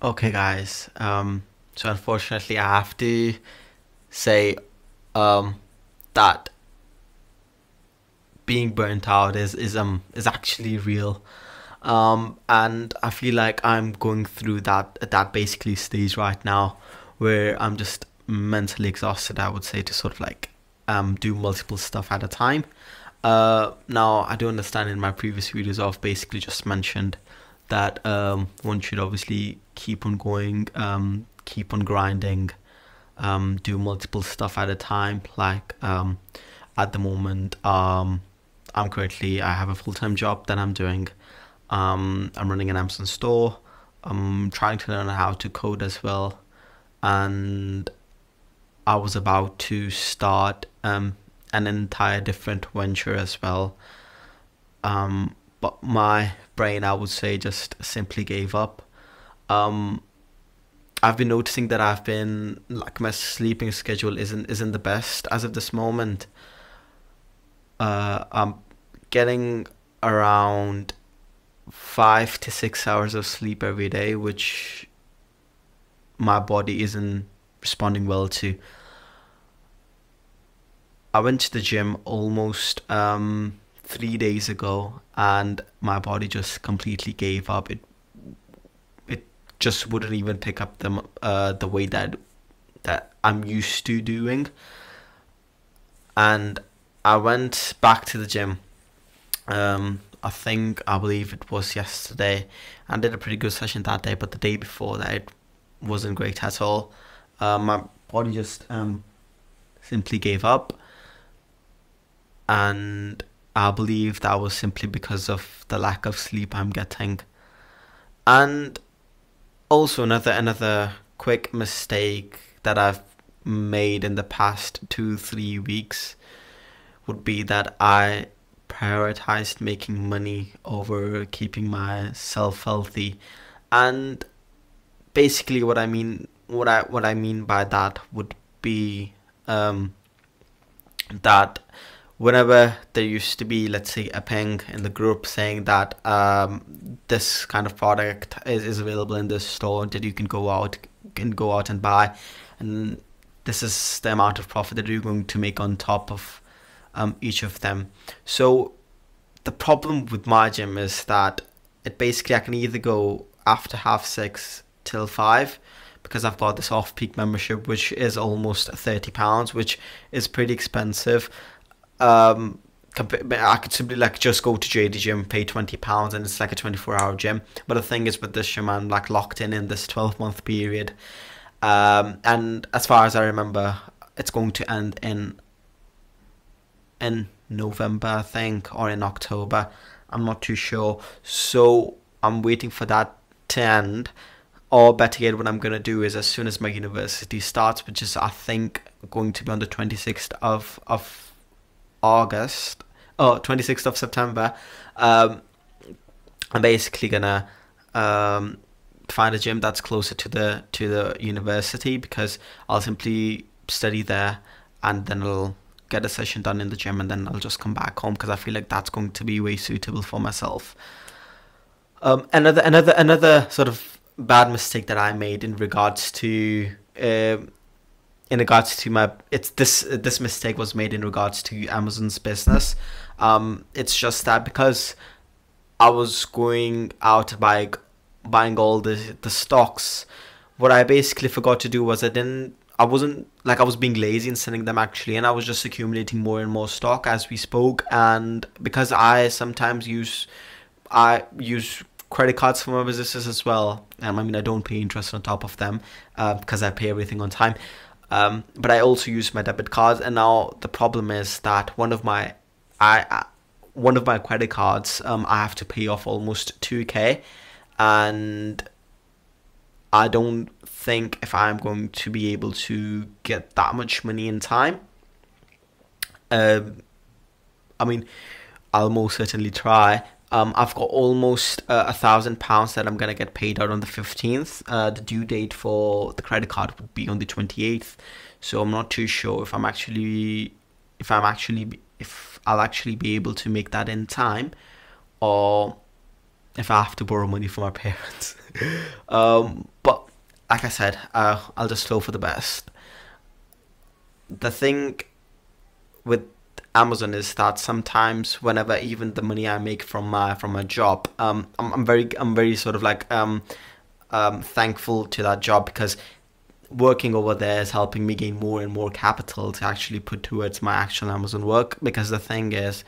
Okay, guys. So unfortunately, I have to say um, that being burnt out is actually real. And I feel like I'm going through that basically stage right now, where I'm just mentally exhausted. I would say to sort of like do multiple stuff at a time. Now I do understand in my previous videos I've basically just mentioned that one should obviously keep on going, keep on grinding, do multiple stuff at a time. Like at the moment, I have a full time job that I'm doing. I'm running an Amazon store. I'm trying to learn how to code as well, and I was about to start an entire different venture as well. But my brain, I would say, just simply gave up. Um, I've been noticing that I've been like my sleeping schedule isn't the best as of this moment. I'm getting around 5 to 6 hours of sleep every day, which my body isn't responding well to. I went to the gym almost 3 days ago, and my body just completely gave up. It just wouldn't even pick up the way that I'm used to doing. And I went back to the gym. I believe it was yesterday. I did a pretty good session that day, but the day before that it wasn't great at all. My body just simply gave up, and I believe that was simply because of the lack of sleep I'm getting. And also another quick mistake that I've made in the past 2 3 weeks would be that I prioritized making money over keeping myself healthy. And basically what I mean by that would be that whenever there used to be, let's say, a ping in the group saying that this kind of product is available in this store that you can go out and buy, and this is the amount of profit that you're going to make on top of each of them. So the problem with my gym is that it basically I can either go after half 6 till 5, because I've got this off-peak membership which is almost £30, which is pretty expensive. um I could simply like just go to JD Gym, pay £20, and it's like a 24-hour gym. But the thing is, with this gym, I'm like locked in this 12-month period. And as far as I remember, it's going to end in November, I think, or in October. I'm not too sure. So I'm waiting for that to end. Or better yet, what I'm gonna do is, as soon as my university starts, which is I think going to be on the 26th of August, oh, 26th of September, um, I'm basically gonna um, find a gym that's closer to the university, because I'll simply study there, and then I'll get a session done in the gym, and then I'll just come back home, because I feel like that's going to be way suitable for myself. Another sort of bad mistake that I made in regards to my it's this mistake was made in regards to Amazon's business. It's just that because I was going out buying all the stocks, what I basically forgot to do was I wasn't like I was being lazy and sending them actually, and I was just accumulating more and more stock as we spoke. And because I use credit cards for my businesses as well. I mean, I don't pay interest on top of them because I pay everything on time. But I also use my debit cards, and now the problem is that one of my credit cards, I have to pay off almost 2k, and I don't think if I'm going to be able to get that much money in time. Um, I mean, I'll most certainly try. I've got almost £1,000 that I'm gonna get paid out on the 15th. The due date for the credit card would be on the 28th, so I'm not too sure if I'll actually be able to make that in time, or if I have to borrow money from my parents. But like I said, I'll just hope for the best. The thing with Amazon is that sometimes whenever even the money I make from my job, I'm very sort of like thankful to that job, because working over there is helping me gain more and more capital to actually put towards my actual Amazon work. Because the thing is,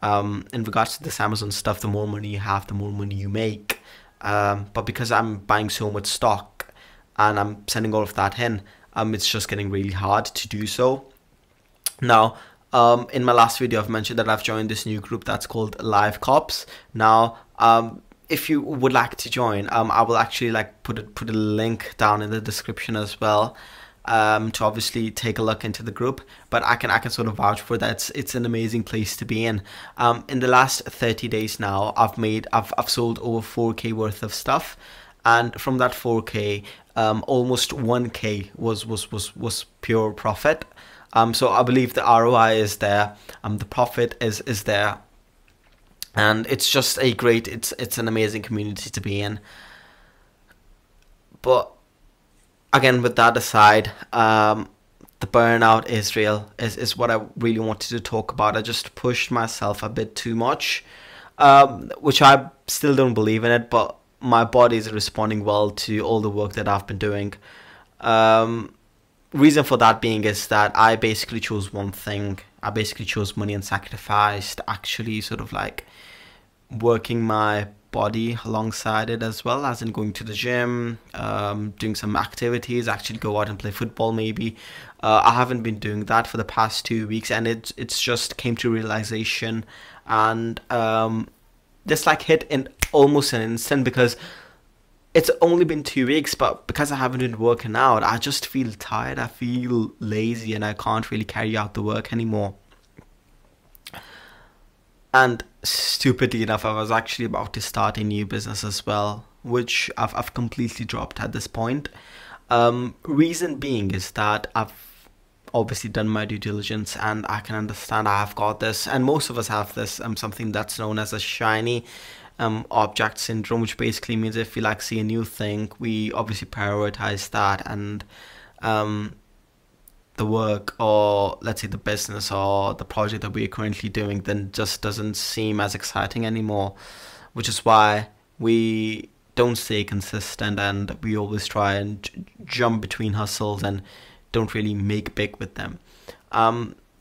in regards to this Amazon stuff, the more money you have, the more money you make. But because I'm buying so much stock and I'm sending all of that in, it's just getting really hard to do so. Now, in my last video, I've mentioned that I've joined this new group that's called Live Cops. Now, if you would like to join, I will actually like put a link down in the description as well, to obviously take a look into the group. But I can sort of vouch for that. It's an amazing place to be in. In the last 30 days now, I've sold over 4K worth of stuff, and from that 4K, almost 1K was pure profit. So I believe the ROI is there, the profit is there, and it's just a great, it's an amazing community to be in. But again, with that aside, the burnout is real, is what I really wanted to talk about. I just pushed myself a bit too much, which I still don't believe in it, but my body is responding well to all the work that I've been doing. Reason for that being is that I basically chose one thing. I basically chose money and sacrificed actually sort of like working my body alongside it, as well as in going to the gym, doing some activities, actually go out and play football maybe. I haven't been doing that for the past 2 weeks, and it's just came to realization, and just like hit in almost an instant, because it's only been 2 weeks, but because I haven't been working out, I just feel tired, I feel lazy, and I can't really carry out the work anymore. And stupidly enough, I was actually about to start a new business as well, which I've completely dropped at this point. Reason being is that I've obviously done my due diligence, and I can understand I have got this, and most of us have this, something that's known as a shiny object syndrome, which basically means if we like see a new thing, we obviously prioritize that, and the work, or let's say the business or the project that we're currently doing, then just doesn't seem as exciting anymore, which is why we don't stay consistent, and we always try and jump between hustles and don't really make big with them.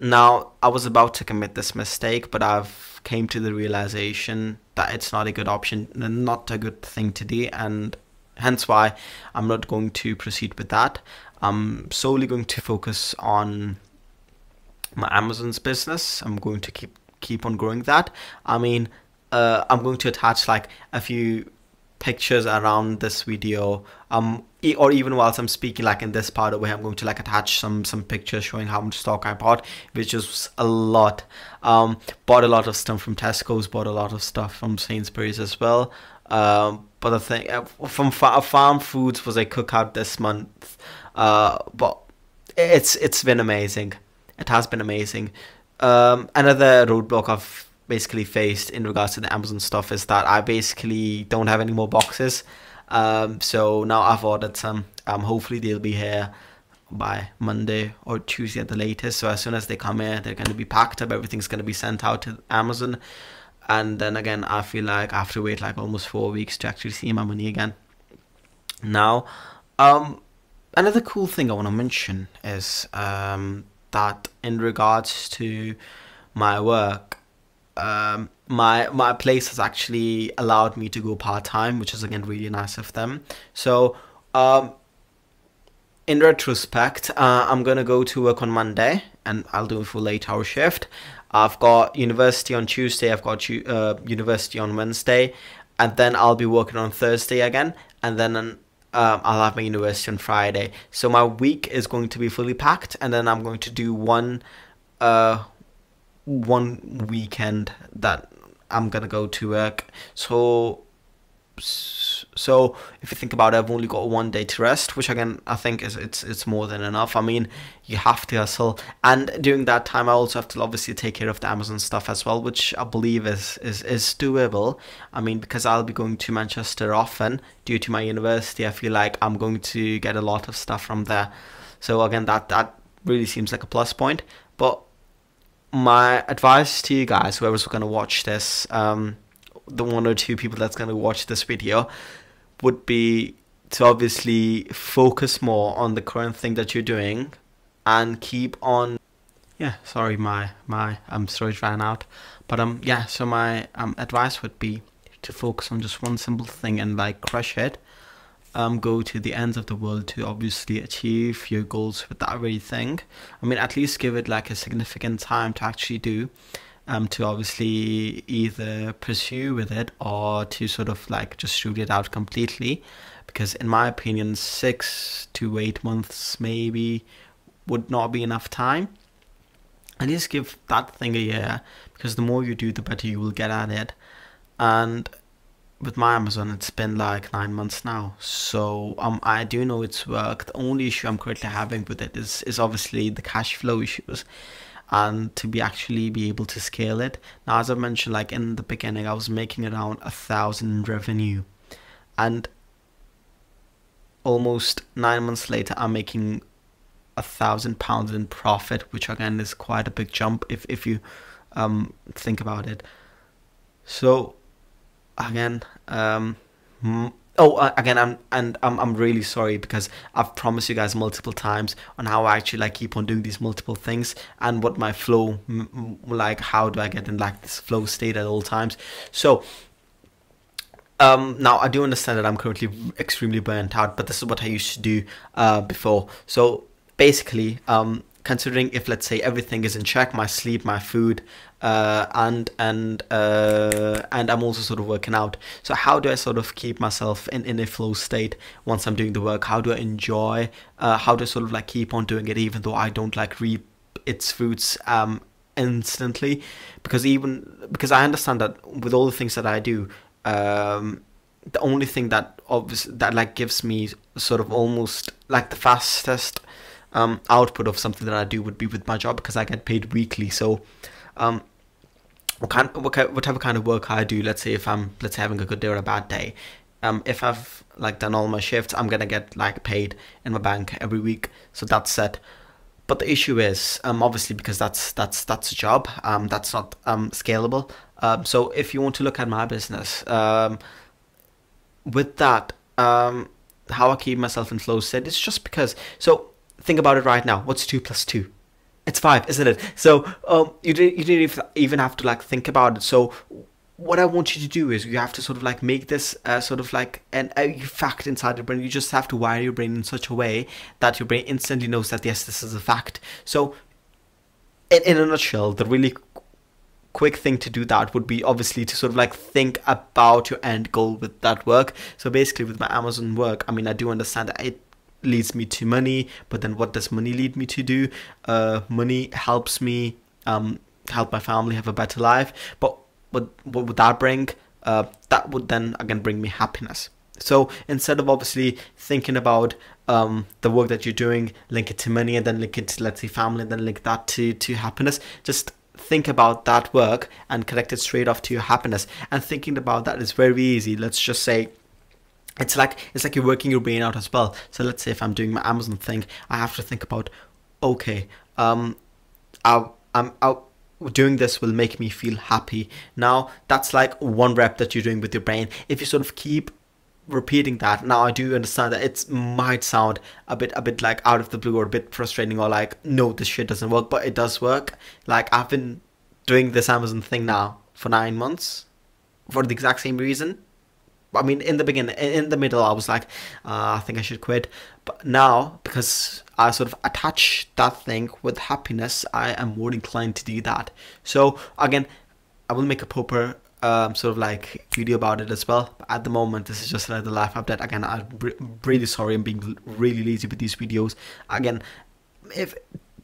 Now, I was about to commit this mistake, but I've came to the realization that it's not a good option, not a good thing to do, and hence why I'm not going to proceed with that. I'm solely going to focus on my Amazon's business. I'm going to keep on growing that. I mean, I'm going to attach like a few pictures around this video, or even whilst I'm speaking, like in this part of where I'm going to like attach some pictures showing how much stock I bought, which is a lot. Bought a lot of stuff from Tesco's, bought a lot of stuff from Sainsbury's as well. But the thing from Farm Foods was a cookout this month. But it's been amazing. It has been amazing. Another roadblock I've basically faced in regards to the Amazon stuff is that I basically don't have any more boxes. So now I've ordered some. Hopefully they'll be here by Monday or Tuesday at the latest. So as soon as they come here, they're going to be packed up. Everything's going to be sent out to Amazon. And then again, I feel like I have to wait like almost 4 weeks to actually see my money again. Now, another cool thing I want to mention is that in regards to my work, my place has actually allowed me to go part-time, which is again really nice of them. So in retrospect, I'm gonna go to work on Monday, and I'll do a full 8-hour shift. I've got university on Tuesday, I've got university on Wednesday, and then I'll be working on Thursday again, and then I'll have my university on Friday. So my week is going to be fully packed, and then I'm going to do one weekend that I'm gonna go to work. So videos. So if you think about it, I've only got 1 day to rest, which again I think is it's more than enough. I mean, you have to hustle, and during that time I also have to obviously take care of the Amazon stuff as well, which I believe is doable. I mean, because I'll be going to Manchester often due to my university, I feel like I'm going to get a lot of stuff from there. So again, that really seems like a plus point. But my advice to you guys, whoever's going to watch this, the 1 or 2 people that's going to watch this video, would be to obviously focus more on the current thing that you're doing and keep on. Yeah, sorry, my storage ran out. But yeah, so my advice would be to focus on just one simple thing and like crush it. Go to the ends of the world to obviously achieve your goals with that very thing. I mean, at least give it like a significant time to actually do, to obviously either pursue with it or to sort of like just shoot it out completely. Because in my opinion, 6 to 8 months maybe would not be enough time. At least give that thing a year, because the more you do, the better you will get at it. And with my Amazon, it's been like 9 months now, so I do know it's worked. The only issue I'm currently having with it is obviously the cash flow issues, and to be able to scale it. Now, as I mentioned, like in the beginning, I was making around 1,000 in revenue, and almost 9 months later, I'm making £1,000 in profit, which again is quite a big jump if you think about it. So again, again, I'm really sorry, because I've promised you guys multiple times on how I actually like keep on doing these multiple things and what my flow, like how do I get in like this flow state at all times. So now I do understand that I'm currently extremely burnt out, but this is what I used to do before. So basically, considering if let's say everything is in check, my sleep, my food, and I'm also sort of working out. So how do I sort of keep myself in a flow state once I'm doing the work? How do I enjoy? How do I sort of like keep on doing it even though I don't like reap its fruits instantly? Because I understand that with all the things that I do, the only thing that like gives me sort of almost like the fastest output of something that I do would be with my job, because I get paid weekly. So whatever kind of work I do, let's say if I'm having a good day or a bad day, if I've like done all my shifts, I'm gonna get like paid in my bank every week. So that's set. But the issue is obviously, because that's a job, that's not scalable. So if you want to look at my business, with that, how I keep myself in flow state, it's just because, so think about it right now. What's 2 plus 2? It's 5, isn't it? So you didn't even have to like think about it. So what I want you to do is you have to sort of like make this sort of like a fact inside your brain. You just have to wire your brain in such a way that your brain instantly knows that yes, this is a fact. So in a nutshell, the really quick thing to do that would be obviously to sort of like think about your end goal with that work. So basically with my Amazon work, I mean, I do understand that it leads me to money, but then what does money lead me to do? Money helps me help my family have a better life, but what would that bring? That would then again bring me happiness. So instead of obviously thinking about the work that you're doing, link it to money, and then link it to, let's say, family, and then link that to happiness, just think about that work and connect it straight off to your happiness. And thinking about that is very easy. Let's just say it's like you're working your brain out as well. So let's say if I'm doing my Amazon thing, I have to think about, okay, doing this will make me feel happy. Now that's like one rep that you're doing with your brain. If you sort of keep repeating that, now I do understand that it might sound a bit like out of the blue or a bit frustrating, or like, no, this shit doesn't work, but it does work. Like, I've been doing this Amazon thing now for 9 months for the exact same reason. I mean, in the beginning, in the middle, I was like, I think I should quit. But now, because I sort of attach that thing with happiness, I am more inclined to do that. So again, I will make a proper sort of like video about it as well. But at the moment, this is just another life update. Again, I'm really sorry, I'm being really lazy with these videos. Again, if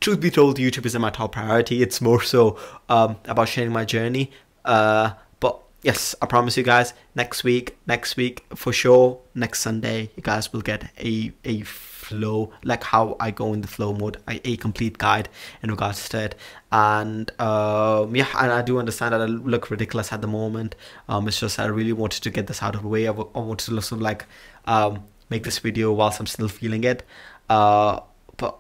truth be told, YouTube isn't my top priority. It's more so about sharing my journey. But yes, I promise you guys, next week for sure, next Sunday, you guys will get a flow, like how I go in the flow mode, a complete guide in regards to it. And yeah, and I do understand that I look ridiculous at the moment. It's just I really wanted to get this out of the way. I wanted to sort of like make this video whilst I'm still feeling it. But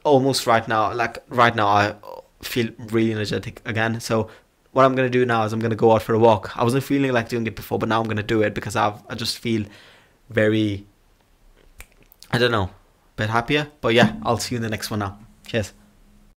almost right now, I feel really energetic again. So what I'm gonna do now is I'm gonna go out for a walk. I wasn't feeling like doing it before, but now I'm gonna do it because I just feel very, I don't know, a bit happier. But yeah, I'll see you in the next one now. Cheers.